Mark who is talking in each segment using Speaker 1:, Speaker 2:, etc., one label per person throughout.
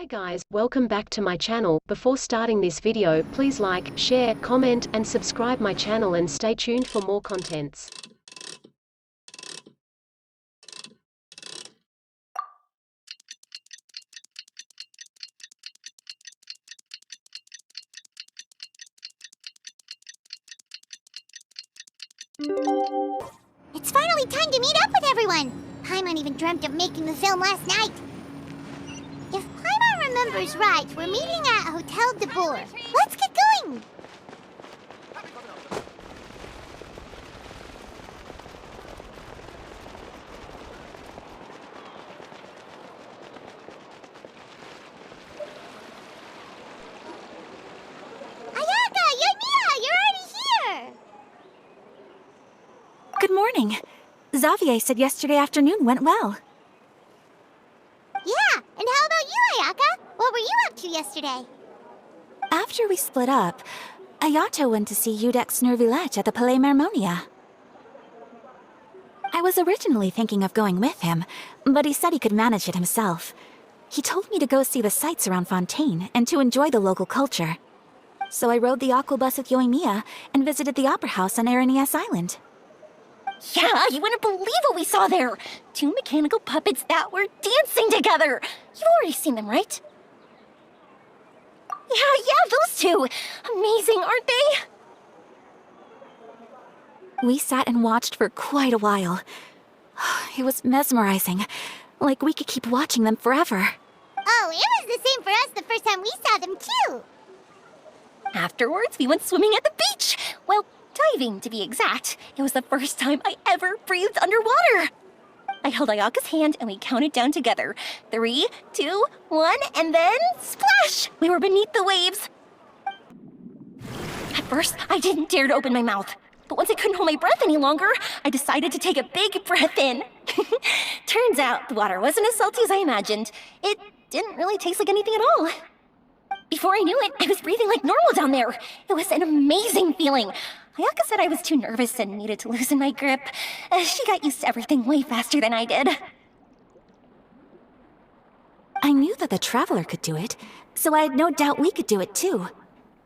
Speaker 1: Hi guys, welcome back to my channel. Before starting this video, please like, share, comment, and subscribe my channel and stay tuned for more contents.
Speaker 2: It's finally time to meet up with everyone! Paimon even dreamt of making the film last night. If Paimon remembers right, we're meeting at Hotel de Boer. Let's get going! Ayaka! Yoimiya! You're already here!
Speaker 3: Good morning. Xavier said yesterday afternoon went well.
Speaker 2: Yeah, and how about you, Ayaka? What were you up to yesterday?
Speaker 3: After we split up, Ayato went to see Udex Nervillette at the Palais Marmonia. I was originally thinking of going with him, but he said he could manage it himself. He told me to go see the sights around Fontaine and to enjoy the local culture. So I rode the aqua bus with Yoimiya and visited the opera house on Aranias Island.
Speaker 4: Yeah, you wouldn't believe what we saw there! Two mechanical puppets that were dancing together! You've already seen them, right? Yeah, those two! Amazing, aren't they?
Speaker 3: We sat and watched for quite a while. It was mesmerizing, like we could keep watching them forever.
Speaker 2: Oh, it was the same for us the first time we saw them, too!
Speaker 4: Afterwards, we went swimming at the beach! Well, diving, to be exact. It was the first time I ever breathed underwater! I held Ayaka's hand and we counted down together. 3, 2, 1, and then splash! We were beneath the waves. At first, I didn't dare to open my mouth. But once I couldn't hold my breath any longer, I decided to take a big breath in. Turns out the water wasn't as salty as I imagined. It didn't really taste like anything at all. Before I knew it, I was breathing like normal down there. It was an amazing feeling. Ayaka said I was too nervous and needed to loosen my grip. She got used to everything way faster than I did.
Speaker 3: I knew that the Traveler could do it, so I had no doubt we could do it too.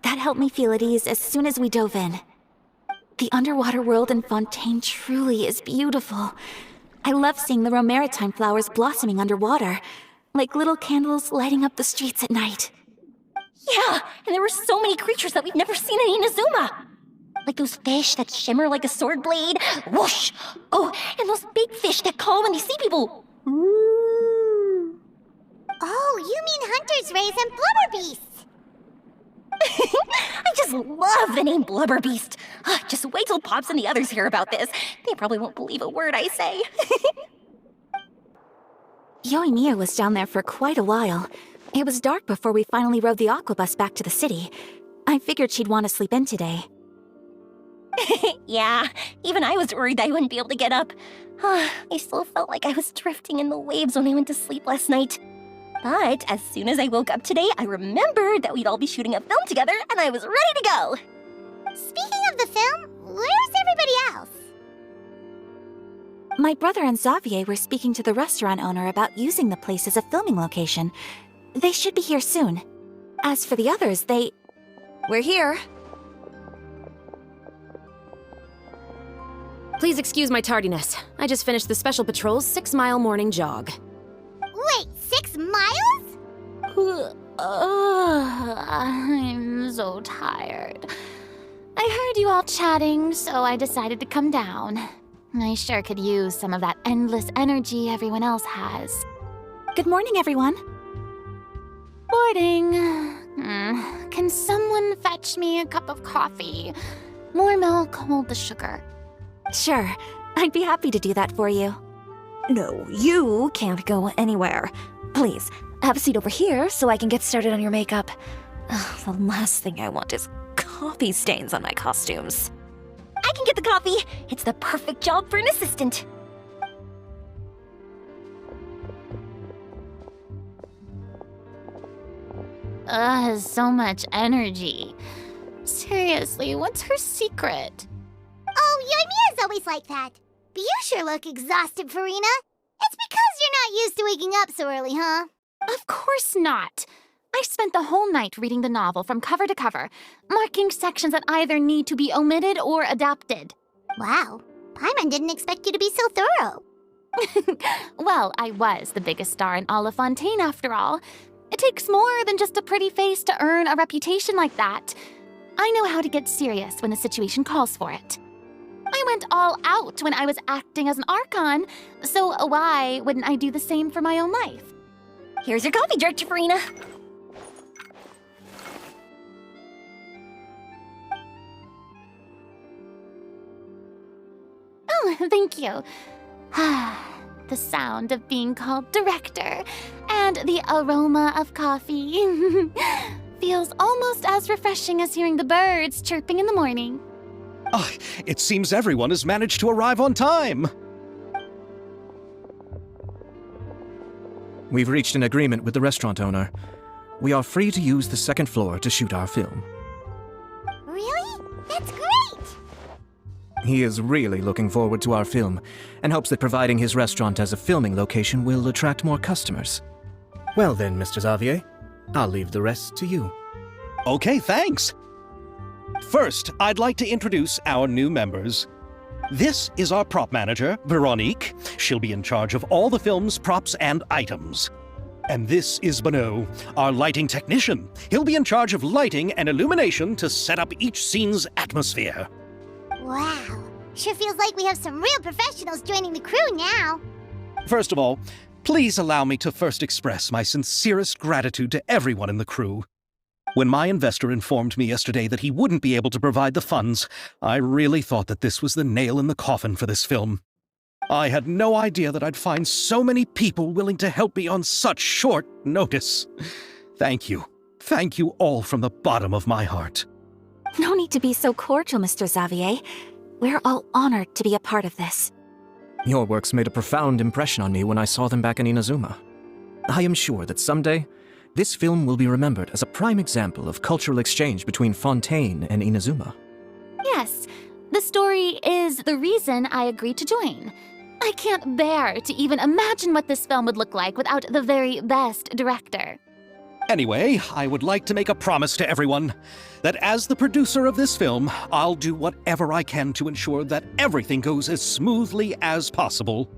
Speaker 3: That helped me feel at ease as soon as we dove in. The underwater world in Fontaine truly is beautiful. I love seeing the romaritime flowers blossoming underwater, like little candles lighting up the streets at night.
Speaker 4: Yeah, and there were so many creatures that we've never seen in Inazuma. Like those fish that shimmer like a sword blade. Whoosh! Oh, and those big fish that call when they see people.
Speaker 2: Oh, you mean Hunter's Rays and Blubber Beasts!
Speaker 4: I just love the name Blubber Beast. Just wait till Pops and the others hear about this. They probably won't believe a word I say.
Speaker 3: Yoimiya was down there for quite a while. It was dark before we finally rode the aqua bus back to the city. I figured she'd want to sleep in today.
Speaker 4: Yeah, even I was worried I wouldn't be able to get up. I still felt like I was drifting in the waves when I went to sleep last night. But as soon as I woke up today, I remembered that we'd all be shooting a film together, and I was ready to go.
Speaker 2: Speaking of the film, where's everybody else?
Speaker 3: My brother and Xavier were speaking to the restaurant owner about using the place as a filming location. They should be here soon. As for the others, We're here.
Speaker 5: Please excuse my tardiness. I just finished the Special Patrol's 6-mile morning jog.
Speaker 2: Wait, 6 miles?
Speaker 6: I'm so tired. I heard you all chatting, so I decided to come down. I sure could use some of that endless energy everyone else has.
Speaker 3: Good morning, everyone.
Speaker 6: Morning. Can someone fetch me a cup of coffee? More milk, hold the sugar.
Speaker 3: Sure, I'd be happy to do that for you.
Speaker 7: No, you can't go anywhere. Please, have a seat over here so I can get started on your makeup. The last thing I want is coffee stains on my costumes.
Speaker 4: I can get the coffee. It's the perfect job for an assistant.
Speaker 6: So much energy. Seriously, what's her secret?
Speaker 2: Oh, Yoimiya's always like that. But you sure look exhausted, Farina. It's because you're not used to waking up so early, huh?
Speaker 6: Of course not. I spent the whole night reading the novel from cover to cover, marking sections that either need to be omitted or adapted.
Speaker 2: Wow, Paimon didn't expect you to be so thorough.
Speaker 6: Well, I was the biggest star in all of Fontaine after all. It takes more than just a pretty face to earn a reputation like that. I know how to get serious when the situation calls for it. I went all out when I was acting as an Archon, so why wouldn't I do the same for my own life?
Speaker 4: Here's your coffee, Director Farina.
Speaker 6: Oh, thank you. The sound of being called director and the aroma of coffee feels almost as refreshing as hearing the birds chirping in the morning.
Speaker 8: Oh, it seems everyone has managed to arrive on time.
Speaker 9: We've reached an agreement with the restaurant owner. We are free to use the second floor to shoot our film.
Speaker 2: Really? That's great!
Speaker 9: He is really looking forward to our film and hopes that providing his restaurant as a filming location will attract more customers. Well then, Mr. Xavier, I'll leave the rest to you.
Speaker 8: Okay, thanks. First, I'd like to introduce our new members. This is our prop manager, Veronique. She'll be in charge of all the film's props and items. And this is Bonneau, our lighting technician. He'll be in charge of lighting and illumination to set up each scene's atmosphere.
Speaker 2: Wow, sure feels like we have some real professionals joining the crew now.
Speaker 8: First of all, please allow me to first express my sincerest gratitude to everyone in the crew. When my investor informed me yesterday that he wouldn't be able to provide the funds, I really thought that this was the nail in the coffin for this film. I had no idea that I'd find so many people willing to help me on such short notice. Thank you. Thank you all from the bottom of my heart.
Speaker 3: No need to be so cordial, Mr. Xavier. We're all honored to be a part of this.
Speaker 9: Your works made a profound impression on me when I saw them back in Inazuma. I am sure that someday, this film will be remembered as a prime example of cultural exchange between Fontaine and Inazuma.
Speaker 6: Yes, the story is the reason I agreed to join. I can't bear to even imagine what this film would look like without the very best director.
Speaker 8: Anyway, I would like to make a promise to everyone that as the producer of this film, I'll do whatever I can to ensure that everything goes as smoothly as possible.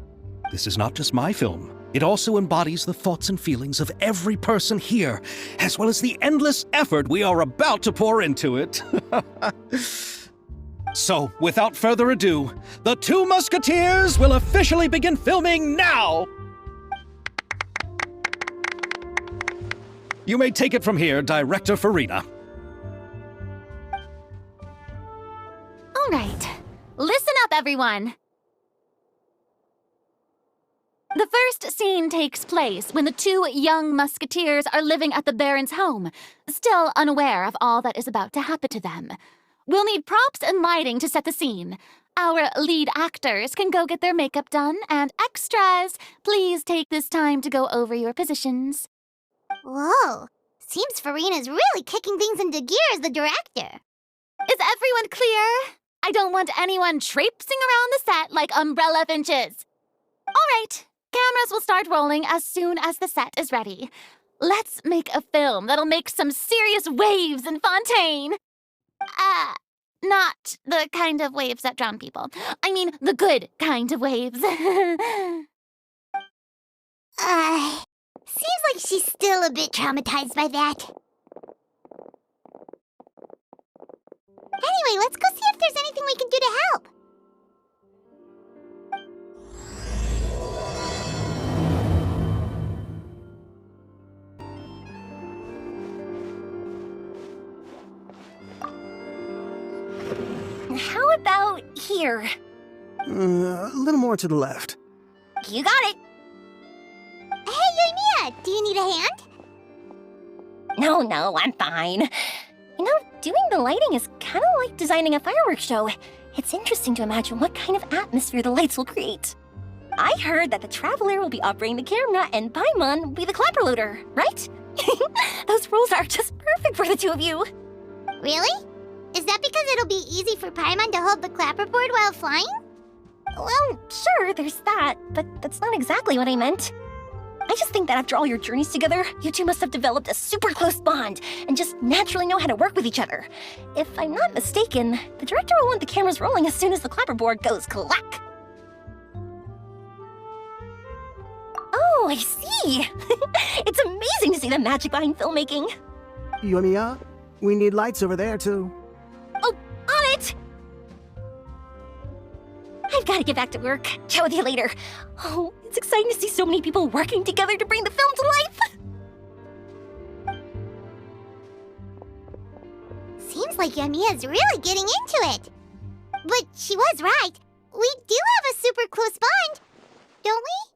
Speaker 8: This is not just my film. It also embodies the thoughts and feelings of every person here, as well as the endless effort we are about to pour into it. So, without further ado, the Two Musketeers will officially begin filming now! You may take it from here, Director Farina.
Speaker 6: All right, listen up, everyone. The first scene takes place when the two young musketeers are living at the Baron's home, still unaware of all that is about to happen to them. We'll need props and lighting to set the scene. Our lead actors can go get their makeup done, and extras, please take this time to go over your positions.
Speaker 2: Whoa, seems Farina's really kicking things into gear as the director.
Speaker 6: Is everyone clear? I don't want anyone traipsing around the set like umbrella finches. All right, cameras will start rolling as soon as the set is ready. Let's make a film that'll make some serious waves in Fontaine. Not the kind of waves that drown people. I mean, the good kind of waves.
Speaker 2: Seems like she's still a bit traumatized by that. Anyway, let's go see if there's anything we can do to help.
Speaker 4: How about here?
Speaker 10: A little more to the left.
Speaker 4: You got it.
Speaker 2: Hey, Yoimiya, do you need a hand?
Speaker 4: No, I'm fine. You know, doing the lighting is kind of like designing a fireworks show. It's interesting to imagine what kind of atmosphere the lights will create. I heard that the Traveler will be operating the camera and Paimon will be the clapper loader, right? Those roles are just perfect for the two of you.
Speaker 2: Really? Is that because it'll be easy for Paimon to hold the clapperboard while flying?
Speaker 4: Well, sure, there's that, but that's not exactly what I meant. I just think that after all your journeys together, you two must have developed a super close bond and just naturally know how to work with each other. If I'm not mistaken, the director will want the cameras rolling as soon as the clapperboard goes clack. Oh, I see! It's amazing to see the magic behind filmmaking.
Speaker 10: Yoimiya, we need lights over there, too.
Speaker 4: Oh, on it! I've got to get back to work. Chat with you later. Oh, it's exciting to see so many people working together to bring the film to life.
Speaker 2: Seems like Yoimiya's really getting into it. But she was right. We do have a super close bond, don't we?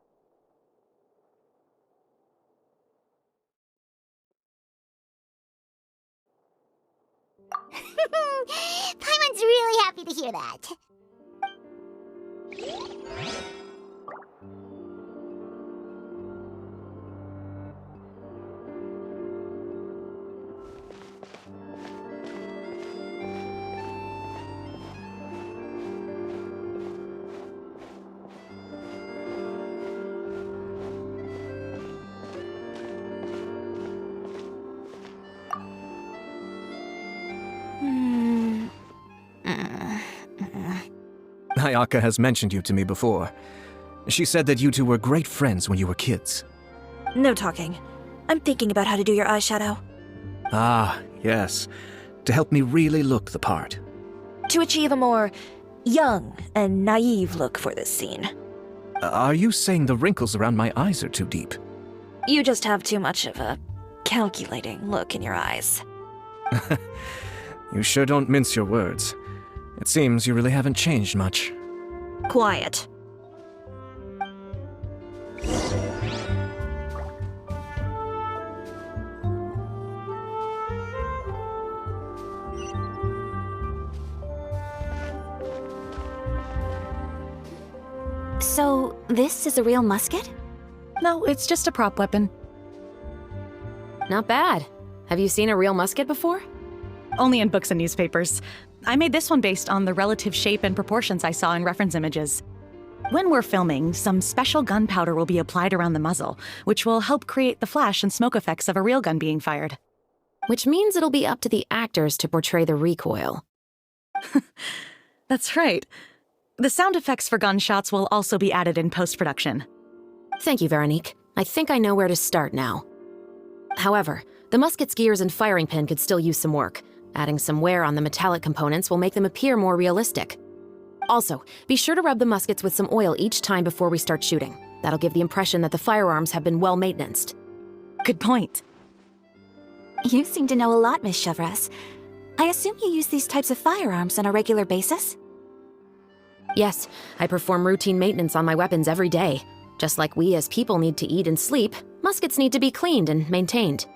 Speaker 2: Paimon's really happy to hear that.
Speaker 9: Ayaka has mentioned you to me before. She said that you two were great friends when you were kids.
Speaker 7: No talking. I'm thinking about how to do your eyeshadow.
Speaker 9: Ah, yes. To help me really look the part.
Speaker 7: To achieve a more young and naive look for this scene.
Speaker 9: Are you saying the wrinkles around my eyes are too deep?
Speaker 7: You just have too much of a calculating look in your eyes.
Speaker 9: You sure don't mince your words. It seems you really haven't changed much.
Speaker 7: Quiet.
Speaker 3: So, this is a real musket?
Speaker 11: No, it's just a prop weapon.
Speaker 5: Not bad. Have you seen a real musket before?
Speaker 11: Only in books and newspapers. I made this one based on the relative shape and proportions I saw in reference images. When we're filming, some special gunpowder will be applied around the muzzle, which will help create the flash and smoke effects of a real gun being fired.
Speaker 5: Which means it'll be up to the actors to portray the recoil.
Speaker 11: That's right. The sound effects for gunshots will also be added in post-production.
Speaker 5: Thank you, Veronique. I think I know where to start now. However, the musket's gears and firing pin could still use some work. Adding some wear on the metallic components will make them appear more realistic. Also, be sure to rub the muskets with some oil each time before we start shooting. That'll give the impression that the firearms have been well maintenanced.
Speaker 11: Good point.
Speaker 3: You seem to know a lot, Miss Chevres. I assume you use these types of firearms on a regular basis?
Speaker 5: Yes, I perform routine maintenance on my weapons every day. Just like we as people need to eat and sleep, muskets need to be cleaned and maintained.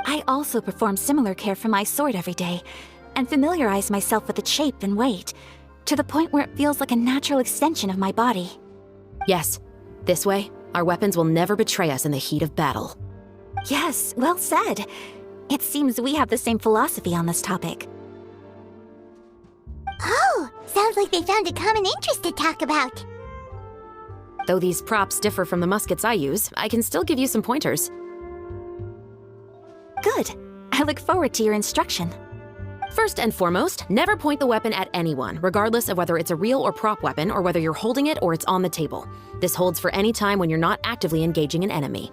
Speaker 3: I also perform similar care for my sword every day, and familiarize myself with its shape and weight, to the point where it feels like a natural extension of my body.
Speaker 5: Yes, this way, our weapons will never betray us in the heat of battle.
Speaker 3: Yes, well said. It seems we have the same philosophy on this topic.
Speaker 2: Oh, sounds like they found a common interest to talk about.
Speaker 5: Though these props differ from the muskets I use, I can still give you some pointers.
Speaker 3: Good. I look forward to your instruction.
Speaker 5: First and foremost, never point the weapon at anyone, regardless of whether it's a real or prop weapon or whether you're holding it or it's on the table. This holds for any time when you're not actively engaging an enemy.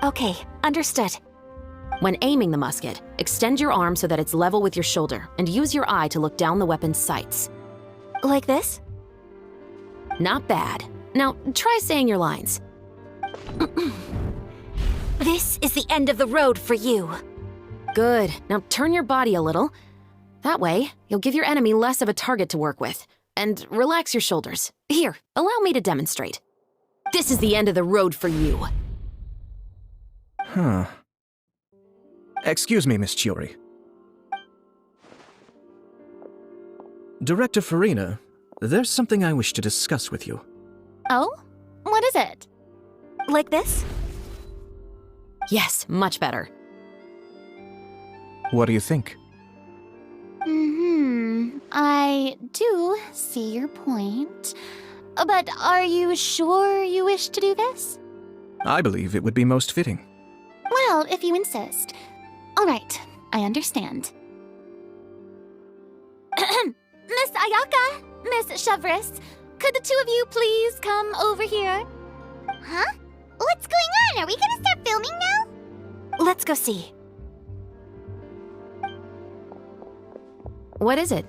Speaker 3: Okay, understood.
Speaker 5: When aiming the musket, extend your arm so that it's level with your shoulder and use your eye to look down the weapon's sights.
Speaker 3: Like this?
Speaker 5: Not bad. Now, try saying your lines.
Speaker 3: This is the end of the road for you.
Speaker 5: Good. Now turn your body a little. That way, you'll give your enemy less of a target to work with. And relax your shoulders. Here, allow me to demonstrate. This is the end of the road for you.
Speaker 9: Huh. Excuse me, Miss Chiori. Director Farina, there's something I wish to discuss with you.
Speaker 6: Oh? What is it?
Speaker 3: Like this?
Speaker 5: Yes, much better.
Speaker 9: What do you think?
Speaker 6: I do see your point. But are you sure you wish to do this?
Speaker 9: I believe it would be most fitting.
Speaker 6: Well, if you insist. All right, I understand. Miss Ayaka, Miss Chevris, could the two of you please come over here?
Speaker 2: Huh? What's going on? Are we gonna start filming now?
Speaker 3: Let's go see.
Speaker 5: What is it?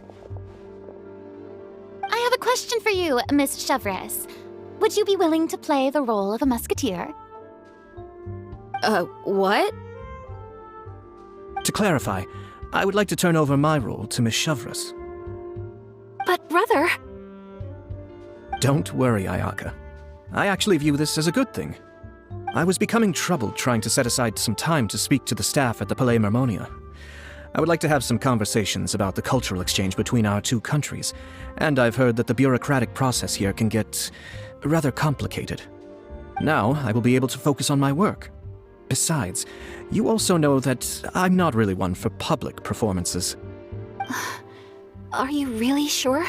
Speaker 6: I have a question for you, Miss Chevris. Would you be willing to play the role of a musketeer?
Speaker 5: What?
Speaker 9: To clarify, I would like to turn over my role to Miss Chevris.
Speaker 3: But brother...
Speaker 9: Don't worry, Ayaka. I actually view this as a good thing. I was becoming troubled trying to set aside some time to speak to the staff at the Palais Mermonia. I would like to have some conversations about the cultural exchange between our two countries, and I've heard that the bureaucratic process here can get rather complicated. Now, I will be able to focus on my work. Besides, you also know that I'm not really one for public performances.
Speaker 3: Are you really sure?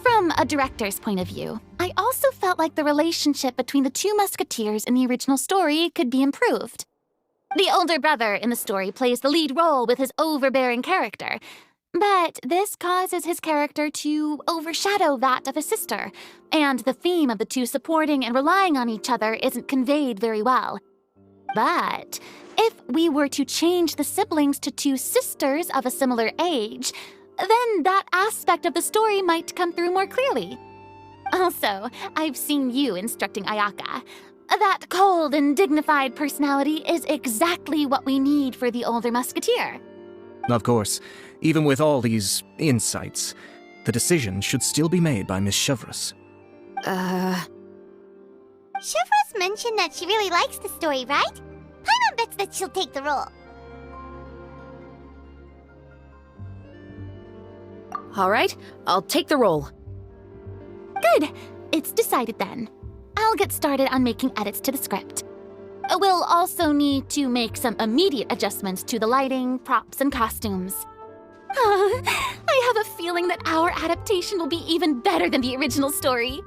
Speaker 6: From a director's point of view, I also felt like the relationship between the two musketeers in the original story could be improved. The older brother in the story plays the lead role with his overbearing character, but this causes his character to overshadow that of his sister, and the theme of the two supporting and relying on each other isn't conveyed very well. But if we were to change the siblings to two sisters of a similar age, then that aspect of the story might come through more clearly. Also, I've seen you instructing Ayaka. That cold and dignified personality is exactly what we need for the older musketeer.
Speaker 9: Of course, even with all these insights, the decision should still be made by Miss Chevris.
Speaker 2: Chevris mentioned that she really likes the story, right? Paimon bets that she'll take the role.
Speaker 5: All right, I'll take the role.
Speaker 6: Good. It's decided then. I'll get started on making edits to the script. We'll also need to make some immediate adjustments to the lighting, props, and costumes. I have a feeling that our adaptation will be even better than the original story.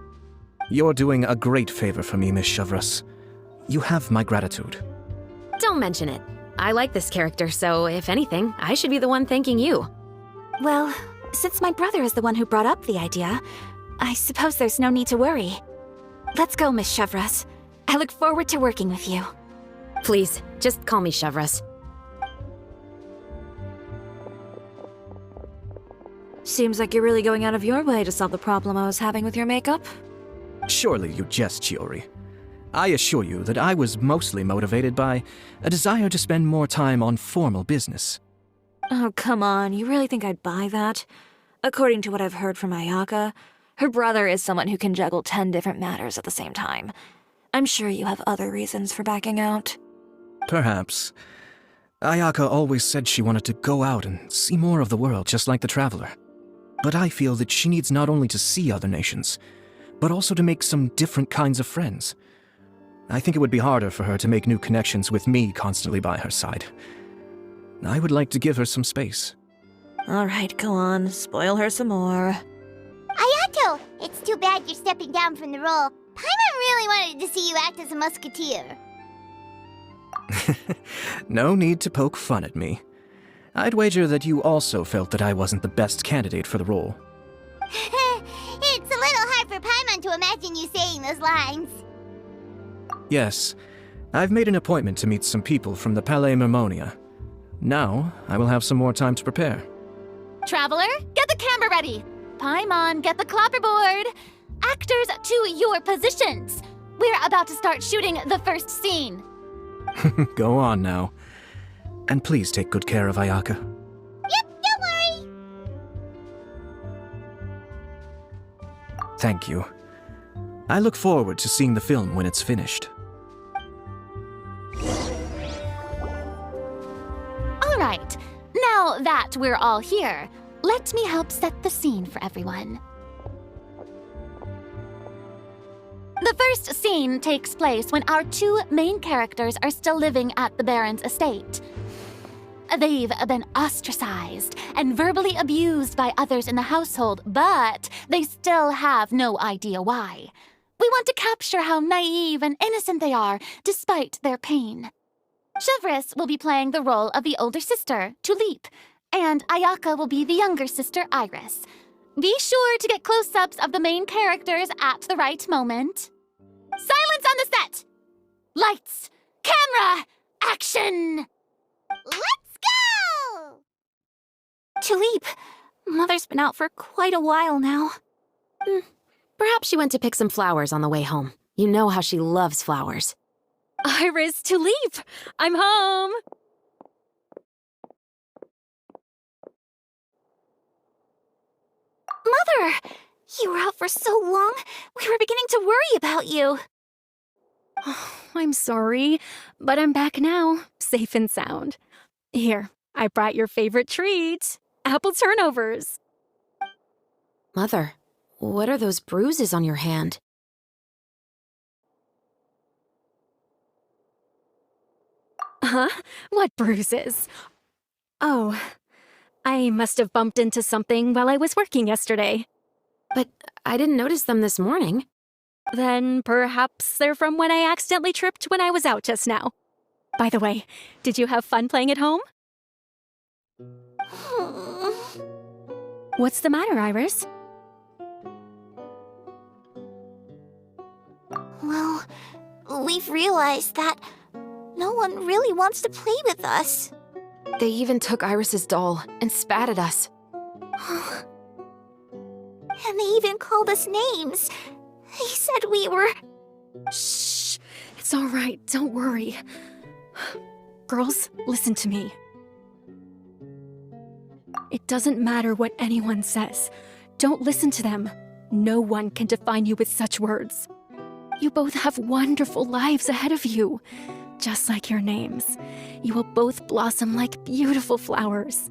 Speaker 9: You're doing a great favor for me, Miss Chevris. You have my gratitude.
Speaker 5: Don't mention it. I like this character, so if anything, I should be the one thanking you.
Speaker 3: Well, since my brother is the one who brought up the idea, I suppose there's no need to worry. Let's go, Miss Chevris. I look forward to working with you.
Speaker 5: Please, just call me Chevris.
Speaker 7: Seems like you're really going out of your way to solve the problem I was having with your makeup.
Speaker 9: Surely you jest, Chiori. I assure you that I was mostly motivated by a desire to spend more time on formal business.
Speaker 7: Oh, come on. You really think I'd buy that? According to what I've heard from Ayaka, her brother is someone who can juggle 10 different matters at the same time. I'm sure you have other reasons for backing out.
Speaker 9: Perhaps. Ayaka always said she wanted to go out and see more of the world, just like the Traveler. But I feel that she needs not only to see other nations, but also to make some different kinds of friends. I think it would be harder for her to make new connections with me constantly by her side. I would like to give her some space.
Speaker 7: All right, go on. Spoil her some more.
Speaker 2: Ayato, it's too bad you're stepping down from the role. Paimon really wanted to see you act as a musketeer.
Speaker 9: No need to poke fun at me. I'd wager that you also felt that I wasn't the best candidate for the role.
Speaker 2: It's a little hard for Paimon to imagine you saying those lines.
Speaker 9: Yes, I've made an appointment to meet some people from the Palais Mermonia. Now, I will have some more time to prepare.
Speaker 6: Traveler, get the camera ready. Paimon, get the clapperboard. Actors to your positions. We're about to start shooting the first scene.
Speaker 9: Go on now. And please take good care of Ayaka.
Speaker 2: Yep, don't worry.
Speaker 9: Thank you. I look forward to seeing the film when it's finished.
Speaker 6: All right, now that we're all here, let me help set the scene for everyone. The first scene takes place when our two main characters are still living at the Baron's estate. They've been ostracized and verbally abused by others in the household, but they still have no idea why. We want to capture how naive and innocent they are, despite their pain. Chevres will be playing the role of the older sister, Tulip, and Ayaka will be the younger sister, Iris. Be sure to get close-ups of the main characters at the right moment. Silence on the set! Lights, camera, action!
Speaker 2: Let's go!
Speaker 3: Tulip, Mother's been out for quite a while now.
Speaker 5: Perhaps she went to pick some flowers on the way home. You know how she loves flowers.
Speaker 7: Iris, Tulip! I'm home!
Speaker 3: Mother! You were out for so long, we were beginning to worry about you.
Speaker 12: I'm sorry, but I'm back now, safe and sound. Here, I brought your favorite treat, apple turnovers.
Speaker 5: Mother, what are those bruises on your hand?
Speaker 12: Huh? What bruises? Oh, I must have bumped into something while I was working yesterday.
Speaker 5: But I didn't notice them this morning.
Speaker 12: Then perhaps they're from when I accidentally tripped when I was out just now. By the way, did you have fun playing at home? What's the matter, Iris?
Speaker 3: Well, we've realized that no one really wants to play with us.
Speaker 5: They even took Iris's doll and spat at us.
Speaker 3: And they even called us names. They said we were...
Speaker 12: Shh! It's all right, don't worry. Girls, listen to me. It doesn't matter what anyone says. Don't listen to them. No one can define you with such words. You both have wonderful lives ahead of you. Just like your names. You will both blossom like beautiful flowers.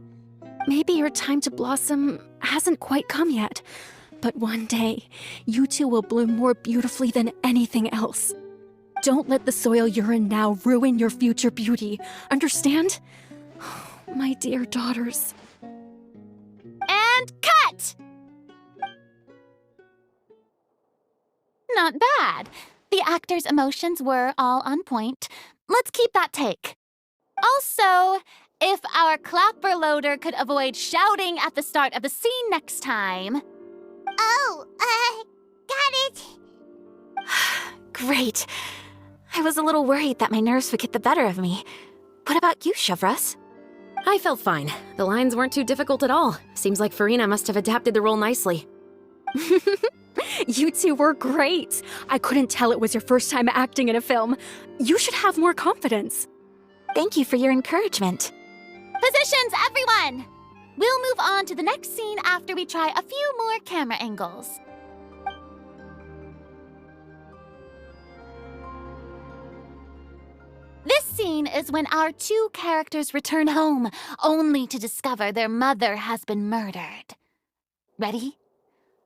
Speaker 12: Maybe your time to blossom hasn't quite come yet, but one day, you two will bloom more beautifully than anything else. Don't let the soil you're in now ruin your future beauty. Understand? My dear daughters.
Speaker 6: And cut! Not bad. The actors' emotions were all on point. Let's keep that take. Also, if our clapper loader could avoid shouting at the start of the scene next time.
Speaker 2: Oh, got it.
Speaker 3: Great. I was a little worried that my nerves would get the better of me. What about you, Chevres?
Speaker 5: I felt fine. The lines weren't too difficult at all. Seems like Farina must have adapted the role nicely.
Speaker 12: You two were great. I couldn't tell it was your first time acting in a film. You should have more confidence.
Speaker 3: Thank you for your encouragement.
Speaker 6: Positions, everyone! We'll move on to the next scene after we try a few more camera angles. This scene is when our two characters return home, only to discover their mother has been murdered. Ready?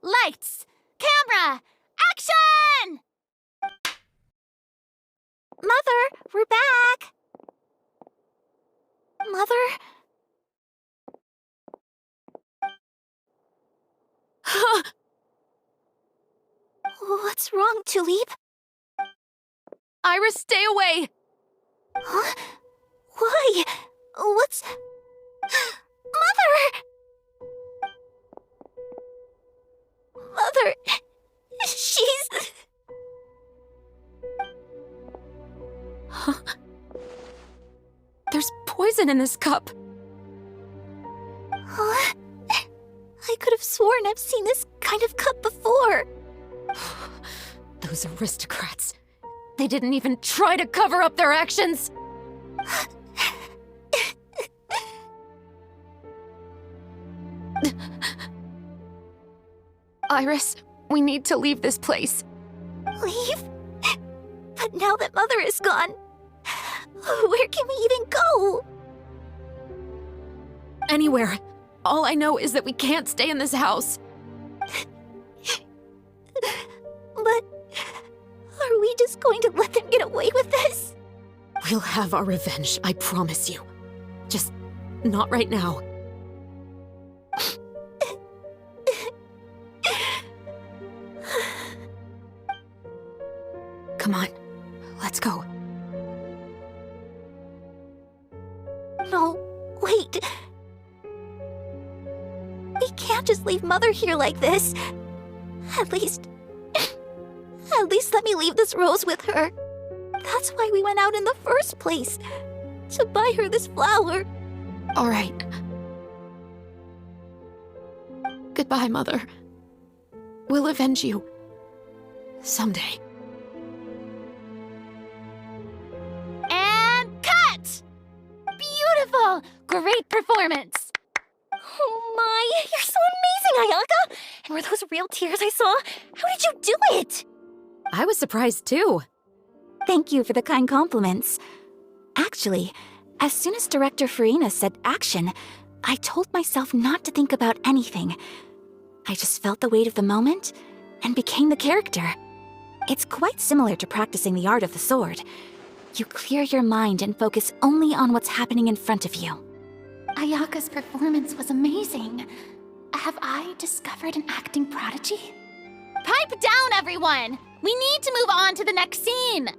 Speaker 6: Lights! Camera! Action!
Speaker 3: Mother, we're back! Mother? What's wrong, Tulip?
Speaker 5: Iris, stay away!
Speaker 3: Huh? Why? What's... Mother! Mother... She's...
Speaker 5: Huh? There's poison in this cup.
Speaker 3: Huh? I could have sworn I've seen this kind of cup before.
Speaker 5: Those aristocrats. They didn't even try to cover up their actions. Iris, we need to leave this place.
Speaker 3: Leave? But now that Mother is gone, where can we even go?
Speaker 5: Anywhere. All I know is that we can't stay in this house.
Speaker 3: But are we just going to let them get away with this?
Speaker 5: We'll have our revenge, I promise you. Just not right now.
Speaker 3: Come on, let's go. No, wait. We can't just leave Mother here like this. At least let me leave this rose with her. That's why we went out in the first place. To buy her this flower. All right. Goodbye, Mother. We'll avenge you. Someday.
Speaker 6: And cut! Beautiful! Great performance!
Speaker 4: Oh my, you're so amazing, Ayaka! And were those real tears I saw? How did you do it?
Speaker 5: I was surprised too.
Speaker 3: Thank you for the kind compliments. Actually, as soon as Director Farina said action, I told myself not to think about anything. I just felt the weight of the moment and became the character. It's quite similar to practicing the art of the sword. You clear your mind and focus only on what's happening in front of you.
Speaker 6: Ayaka's performance was amazing. Have I discovered an acting prodigy? Pipe down, everyone! We need to move on to the next scene!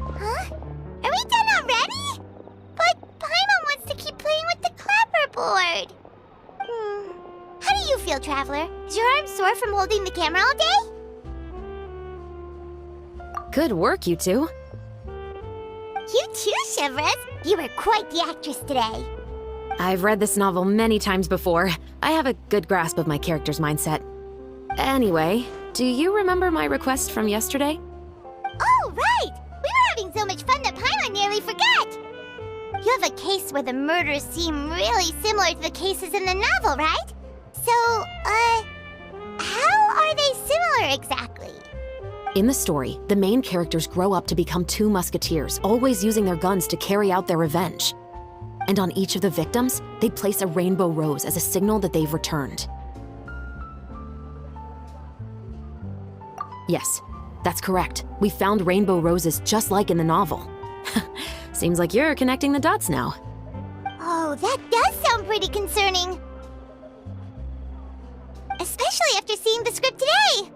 Speaker 2: Huh? Are we done already? But Paimon wants to keep playing with the clapperboard. How do you feel, Traveler? Is your arm sore from holding the camera all day?
Speaker 5: Good work, you two.
Speaker 2: You too, Chevres. You were quite the actress today.
Speaker 5: I've read this novel many times before. I have a good grasp of my character's mindset. Anyway, do you remember my request from yesterday?
Speaker 2: Oh, right! We were having so much fun that Paimon nearly forgot! You have a case where the murders seem really similar to the cases in the novel, right? So, how are they similar exactly?
Speaker 5: In the story, the main characters grow up to become two musketeers, always using their guns to carry out their revenge. And on each of the victims, they place a rainbow rose as a signal that they've returned. Yes, that's correct. We found rainbow roses just like in the novel. Seems like you're connecting the dots now.
Speaker 2: Oh, that does sound pretty concerning. Especially after seeing the script today.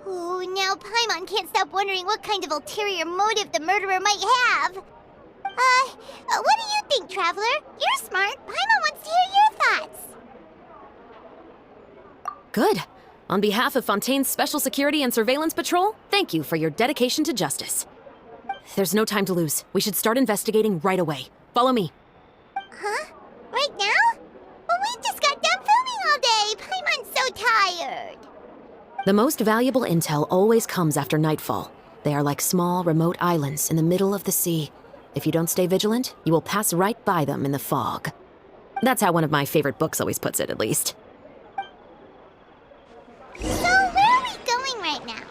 Speaker 2: Oh, now Paimon can't stop wondering what kind of ulterior motive the murderer might have. What do you think, Traveler? You're smart. Paimon wants to hear your thoughts.
Speaker 5: Good. On behalf of Fontaine's Special Security and Surveillance Patrol, thank you for your dedication to justice. There's no time to lose. We should start investigating right away. Follow me.
Speaker 2: Huh? Right now? Well, we just got done filming all day. Paimon's so tired.
Speaker 5: The most valuable intel always comes after nightfall. They are like small, remote islands in the middle of the sea. If you don't stay vigilant, you will pass right by them in the fog. That's how one of my favorite books always puts it, at least.
Speaker 2: So, where are we going right now?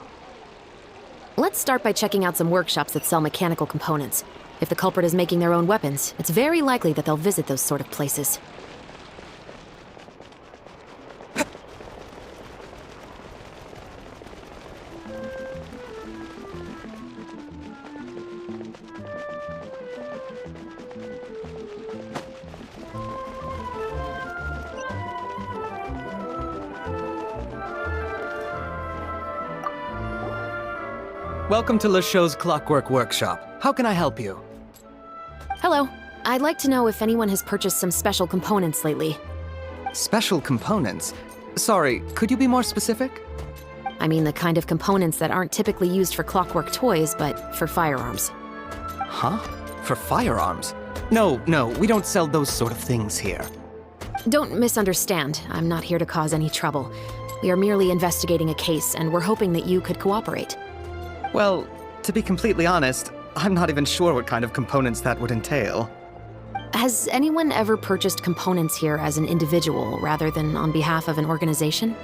Speaker 5: Let's start by checking out some workshops that sell mechanical components. If the culprit is making their own weapons, it's very likely that they'll visit those sort of places.
Speaker 13: Welcome to LeChaux's Clockwork Workshop. How can I help you?
Speaker 5: Hello. I'd like to know if anyone has purchased some special components lately.
Speaker 13: Special components? Sorry, could you be more specific?
Speaker 5: I mean the kind of components that aren't typically used for clockwork toys, but for firearms.
Speaker 13: Huh? For firearms? No, we don't sell those sort of things here.
Speaker 5: Don't misunderstand. I'm not here to cause any trouble. We are merely investigating a case, and we're hoping that you could cooperate.
Speaker 13: Well, to be completely honest, I'm not even sure what kind of components that would entail.
Speaker 5: Has anyone ever purchased components here as an individual rather than on behalf of an organization?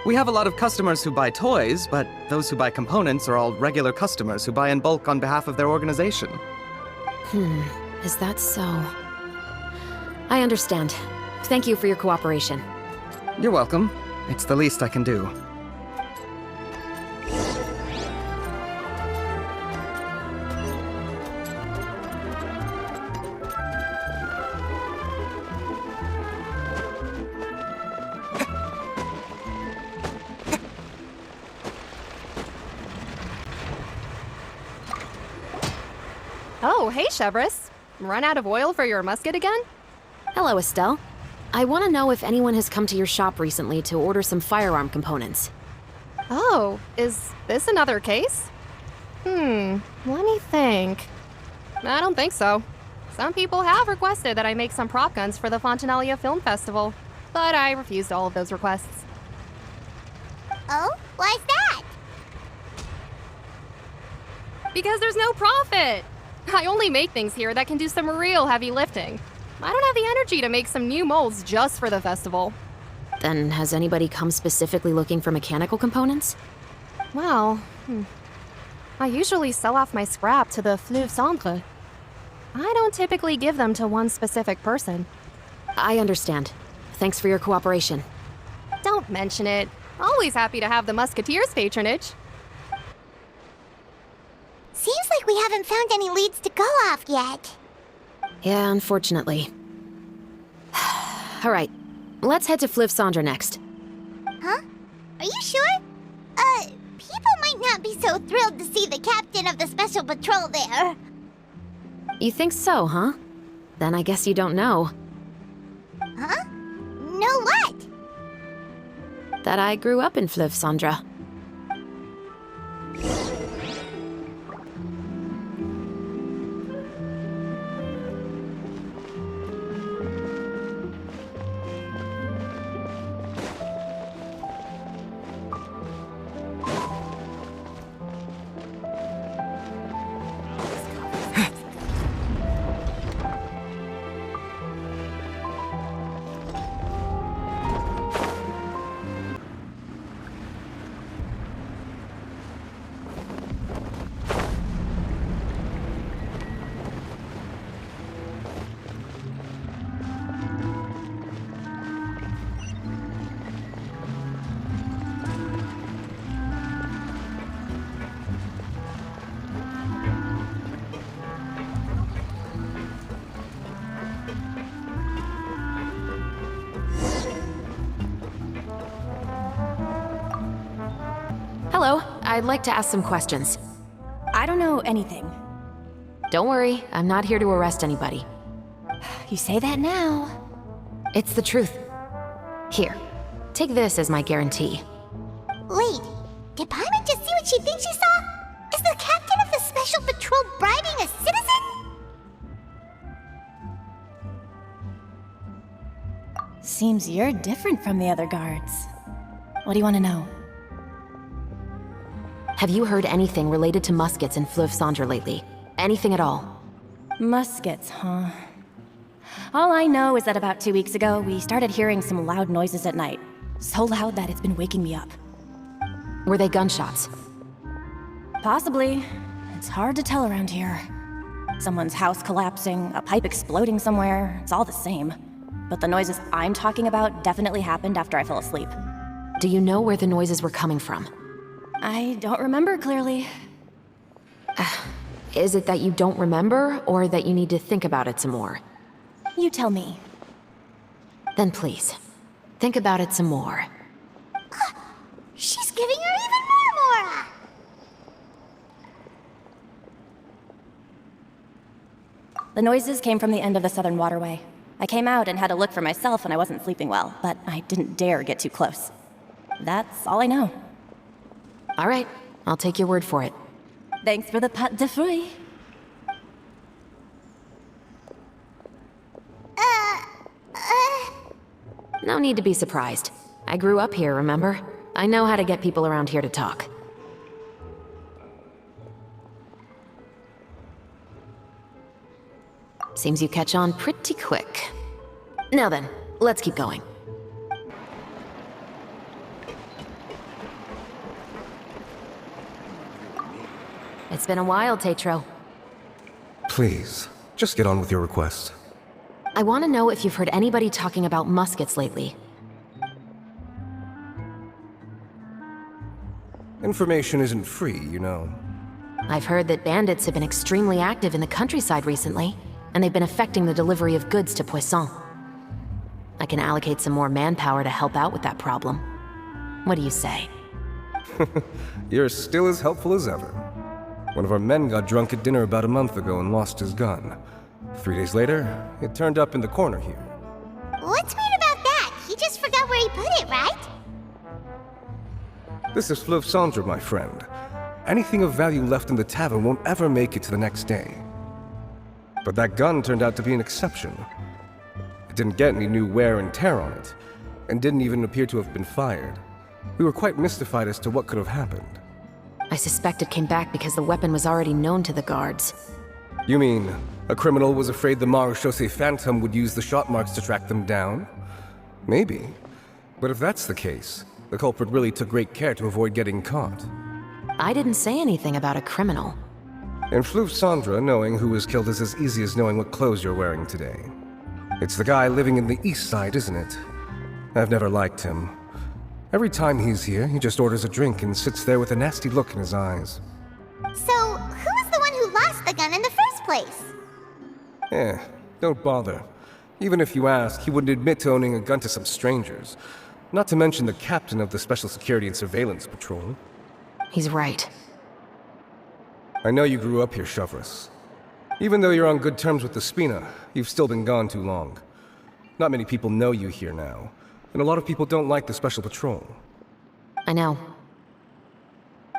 Speaker 13: We have a lot of customers who buy toys, but those who buy components are all regular customers who buy in bulk on behalf of their organization.
Speaker 5: Is that so? I understand. Thank you for your cooperation.
Speaker 13: You're welcome. It's the least I can do.
Speaker 14: Oh, hey, Chevris. Run out of oil for your musket again?
Speaker 5: Hello, Estelle. I want to know if anyone has come to your shop recently to order some firearm components.
Speaker 14: Oh, is this another case? Let me think. I don't think so. Some people have requested that I make some prop guns for the Fontinalia Film Festival, but I refused all of those requests.
Speaker 2: Oh? Why's that?
Speaker 14: Because there's no profit! I only make things here that can do some real heavy lifting. I don't have the energy to make some new molds just for the festival.
Speaker 5: Then has anybody come specifically looking for mechanical components?
Speaker 14: Well, I usually sell off my scrap to the Fleuve Centre. I don't typically give them to one specific person.
Speaker 5: I understand. Thanks for your cooperation.
Speaker 14: Don't mention it. Always happy to have the Musketeers' patronage.
Speaker 2: Seems like we haven't found any leads to go off yet.
Speaker 5: Yeah, unfortunately. Alright, let's head to Fleuve Centre next.
Speaker 2: Huh? Are you sure? People might not be so thrilled to see the captain of the special patrol there.
Speaker 5: You think so, huh? Then I guess you don't know.
Speaker 2: Huh? Know what?
Speaker 5: That I grew up in Fleuve Centre. Hello, I'd like to ask some questions.
Speaker 4: I don't know anything.
Speaker 5: Don't worry, I'm not here to arrest anybody.
Speaker 4: You say that now.
Speaker 5: It's the truth. Here, take this as my guarantee.
Speaker 2: Wait, did Paimon just see what she thinks she saw? Is the captain of the special patrol bribing a citizen?
Speaker 4: Seems you're different from the other guards. What do you want to know?
Speaker 5: Have you heard anything related to muskets in Fleuve Centre lately? Anything at all?
Speaker 4: Muskets, huh? All I know is that about 2 weeks ago, we started hearing some loud noises at night. So loud that it's been waking me up.
Speaker 5: Were they gunshots?
Speaker 4: Possibly. It's hard to tell around here. Someone's house collapsing, a pipe exploding somewhere, it's all the same. But the noises I'm talking about definitely happened after I fell asleep.
Speaker 5: Do you know where the noises were coming from?
Speaker 4: I don't remember clearly.
Speaker 5: Is it that you don't remember, or that you need to think about it some more?
Speaker 4: You tell me.
Speaker 5: Then please, think about it some more.
Speaker 2: She's giving her even more Mora!
Speaker 4: The noises came from the end of the Southern Waterway. I came out and had a look for myself when I wasn't sleeping well, but I didn't dare get too close. That's all I know.
Speaker 5: All right, I'll take your word for it.
Speaker 4: Thanks for the pâte de fruits.
Speaker 5: No need to be surprised. I grew up here, remember? I know how to get people around here to talk. Seems you catch on pretty quick. Now then, let's keep going. It's been a while, Tetro.
Speaker 15: Please, just get on with your request.
Speaker 5: I want to know if you've heard anybody talking about muskets lately.
Speaker 15: Information isn't free, you know.
Speaker 5: I've heard that bandits have been extremely active in the countryside recently, and they've been affecting the delivery of goods to Poisson. I can allocate some more manpower to help out with that problem. What do you say?
Speaker 15: You're still as helpful as ever. One of our men got drunk at dinner about a month ago and lost his gun. 3 days later, it turned up in the corner here.
Speaker 2: What's weird about that? He just forgot where he put it, right?
Speaker 15: This is Fleuve Cendre, my friend. Anything of value left in the tavern won't ever make it to the next day. But that gun turned out to be an exception. It didn't get any new wear and tear on it, and didn't even appear to have been fired. We were quite mystified as to what could have happened.
Speaker 5: I suspect it came back because the weapon was already known to the guards.
Speaker 15: You mean, a criminal was afraid the Marechaussee Phantom would use the shot marks to track them down? Maybe. But if that's the case, the culprit really took great care to avoid getting caught.
Speaker 5: I didn't say anything about a criminal.
Speaker 15: In Fleuve Cendre, knowing who was killed is as easy as knowing what clothes you're wearing today. It's the guy living in the east side, isn't it? I've never liked him. Every time he's here, he just orders a drink and sits there with a nasty look in his eyes.
Speaker 2: So, who was the one who lost the gun in the first place?
Speaker 15: Don't bother. Even if you ask, he wouldn't admit to owning a gun to some strangers. Not to mention the captain of the Special Security and Surveillance Patrol.
Speaker 5: He's right.
Speaker 15: I know you grew up here, Chevreuse. Even though you're on good terms with the Spina, you've still been gone too long. Not many people know you here now, and a lot of people don't like the Special Patrol.
Speaker 5: I know.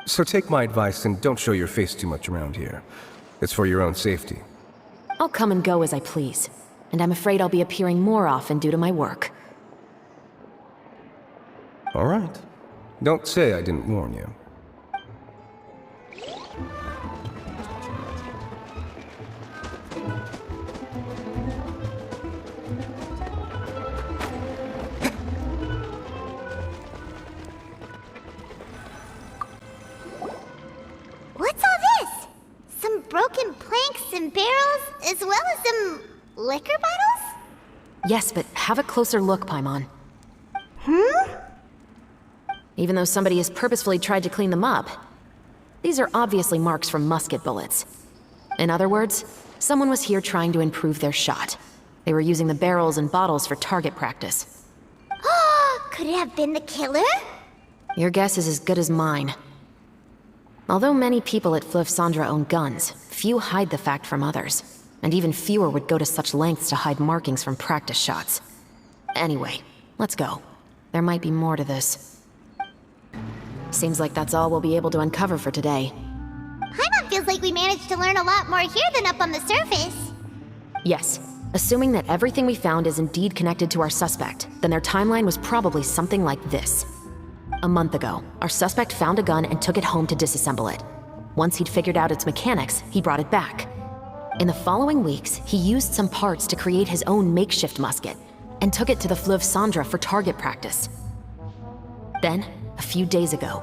Speaker 15: So take my advice and don't show your face too much around here. It's for your own safety.
Speaker 5: I'll come and go as I please, and I'm afraid I'll be appearing more often due to my work.
Speaker 15: All right. Don't say I didn't warn you.
Speaker 2: What's all this? Some broken planks and barrels, as well as some liquor bottles?
Speaker 5: Yes, but have a closer look, Paimon. Even though somebody has purposefully tried to clean them up, these are obviously marks from musket bullets. In other words, someone was here trying to improve their shot. They were using the barrels and bottles for target practice.
Speaker 2: Could it have been the killer?
Speaker 5: Your guess is as good as mine. Although many people at Fleuve Cendre own guns, few hide the fact from others. And even fewer would go to such lengths to hide markings from practice shots. Anyway, let's go. There might be more to this. Seems like that's all we'll be able to uncover for today.
Speaker 2: Paimon feels like we managed to learn a lot more here than up on the surface.
Speaker 5: Yes, assuming that everything we found is indeed connected to our suspect, then their timeline was probably something like this. A month ago, our suspect found a gun and took it home to disassemble it. Once he'd figured out its mechanics, he brought it back. In the following weeks, he used some parts to create his own makeshift musket, and took it to the Fleuve Cendre for target practice. Then, a few days ago,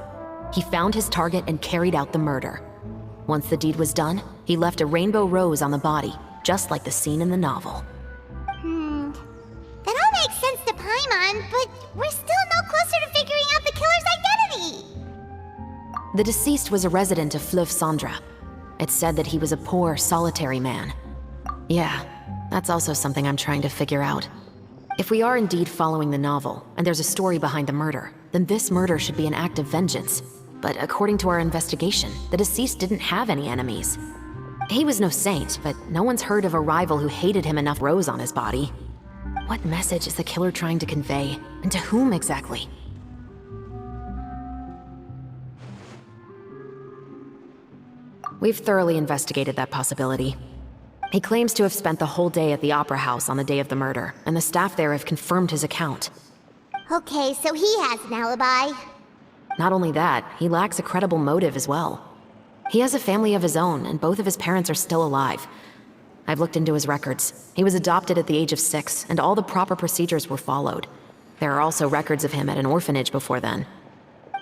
Speaker 5: he found his target and carried out the murder. Once the deed was done, he left a rainbow rose on the body, just like the scene in the novel.
Speaker 2: That all makes sense to Paimon, but we're still no closer to figuring out the killer's identity!
Speaker 5: The deceased was a resident of Fleuve Cendre. It's said that he was a poor, solitary man. Yeah, that's also something I'm trying to figure out. If we are indeed following the novel, and there's a story behind the murder, then this murder should be an act of vengeance. But according to our investigation, the deceased didn't have any enemies. He was no saint, but no one's heard of a rival who hated him enough rose on his body. What message is the killer trying to convey, and to whom exactly? We've thoroughly investigated that possibility. He claims to have spent the whole day at the Opera House on the day of the murder, and the staff there have confirmed his account.
Speaker 2: Okay, so he has an alibi.
Speaker 5: Not only that, he lacks a credible motive as well. He has a family of his own, and both of his parents are still alive. I've looked into his records. He was adopted at the age of 6, and all the proper procedures were followed. There are also records of him at an orphanage before then.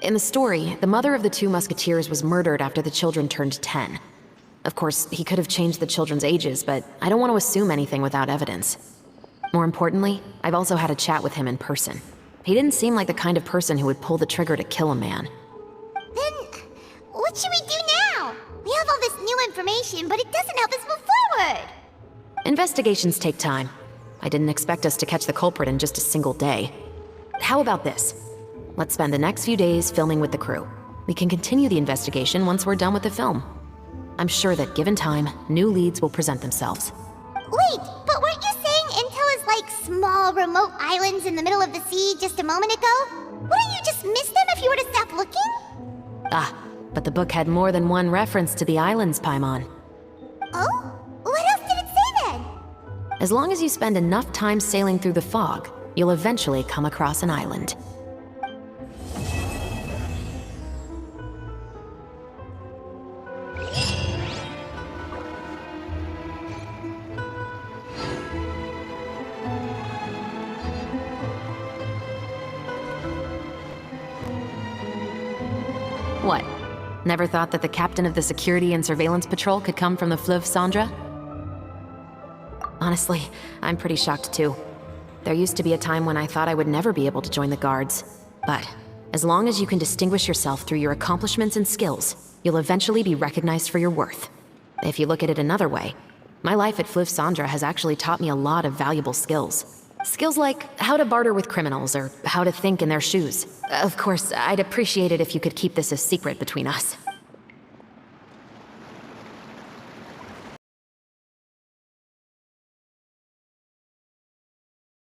Speaker 5: In the story, the mother of the 2 musketeers was murdered after the children turned 10. Of course, he could have changed the children's ages, but I don't want to assume anything without evidence. More importantly, I've also had a chat with him in person. He didn't seem like the kind of person who would pull the trigger to kill a man.
Speaker 2: Then, what should we do now? We have all this new information, but it doesn't help us move forward.
Speaker 5: Investigations take time. I didn't expect us to catch the culprit in just a single day. How about this? Let's spend the next few days filming with the crew. We can continue the investigation once we're done with the film. I'm sure that given time, new leads will present themselves.
Speaker 2: Wait, but weren't you saying Intel is like small, remote islands in the middle of the sea just a moment ago? Wouldn't you just miss them if you were to stop looking?
Speaker 5: Ah, but the book had more than one reference to the islands, Paimon.
Speaker 2: Oh? What else did it say then?
Speaker 5: As long as you spend enough time sailing through the fog, you'll eventually come across an island. What? Never thought that the captain of the Security and Surveillance Patrol could come from the Fleuve Cendra? Honestly, I'm pretty shocked too. There used to be a time when I thought I would never be able to join the guards. But as long as you can distinguish yourself through your accomplishments and skills, you'll eventually be recognized for your worth. If you look at it another way, my life at Fleuve Cendra has actually taught me a lot of valuable skills. Skills like how to barter with criminals or how to think in their shoes. Of course, I'd appreciate it if you could keep this a secret between us.